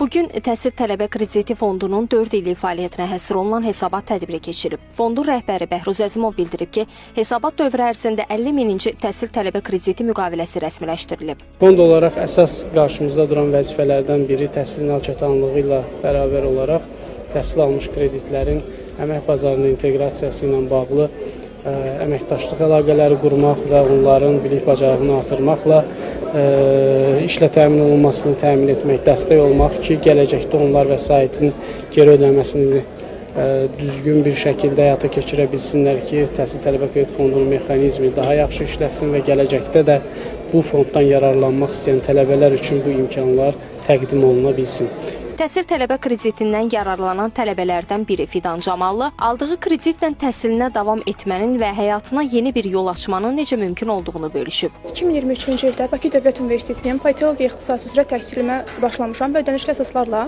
Bugün Təhsil Tələbə Krediti Fondunun 4 illik fəaliyyətinə həsr olunan hesabat tədbiri keçirib. Fondun rəhbəri Bəhruz Əzimov bildirib ki, hesabat dövrü ərzində 50 mininci təhsil tələbə krediti müqaviləsi rəsmiləşdirilib. Fond olaraq əsas qarşımızda duran vəzifələrdən biri təhsilin əlçatanlığı ilə bərabər olaraq təhsil almış kreditlərin əmək bazarına inteqrasiyası ilə bağlı əməkdaşlıq əlaqələri qurmaq və onların bilik bacarığını artırmaqla işlə təmin olunmasını təmin etmək, dəstək olmaq ki, gələcəkdə onlar vəsaitin geri ödəməsini düzgün bir şəkildə həyata keçirə bilsinlər ki, Təhsil Tələbə Krediti Fondunun mexanizmi daha yaxşı işləsin və gələcəkdə də bu fonddan yararlanmaq istəyən tələbələr üçün bu imkanlar təqdim oluna bilsin. Təhsil tələbə kreditindən yararlanan tələbələrdən biri Fidan Camallı, aldığı kreditlə təhsilinə davam etmənin və həyatına yeni bir yol açmanın necə mümkün olduğunu bölüşüb. 2023-cü ildə Bakı Dövlət Universitetinin politologiya ixtisası üzrə təhsilimə başlamışam və ödənişli əsaslarla.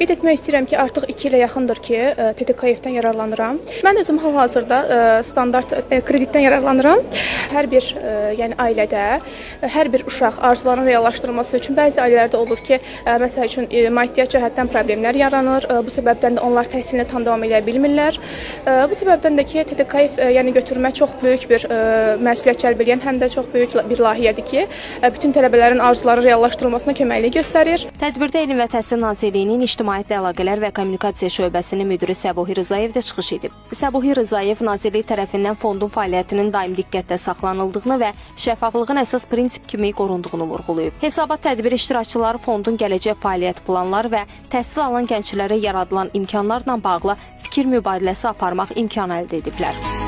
Qeyd etmək istəyirəm ki, artıq 2 ilə yaxındır ki, TTKF-dən yararlanıram. Mən özüm hal-hazırda standart kreditdən yararlanıram. Hər bir ailədə, hər bir uşaq arzularının reallaşdırılması üçün bəzi ailələrdə olur ki, məsəl üçün maddiyyat cəhətdən problemlər yaranır. Bu səbəbdən də onlar təhsilinə tam davam edə bilmirlər. Bu səbəbdən də ki, TTKF götürmə çox böyük bir məsuliyyət cəlb edən, həm də çox böyük bir layihədir ki, bütün tələbələrin arzuları reallaşdırılmasına köməklik göstərir. Tədbirdə Elm və Təhsil Nazirliyinin İctimaiyyətlə Əlaqələr və Kommunikasiya şöbəsinin müdiri Səbuhi Rzayev də çıxış edib. Səbuhi Rzayev Nazirlik tərəfindən fondun fəaliyyətinin daim diqqətdə saxlanıldığını və şəffaflığın əsas prinsip kimi qorunduğunu vurğulayıb. Hesabat tədbiri iştirakçıları fondun gələcək fəaliyyət planları və təhsil alan gənclərə yaradılan imkanlarla bağlı fikir mübadiləsi aparmaq imkanı əldə ediblər.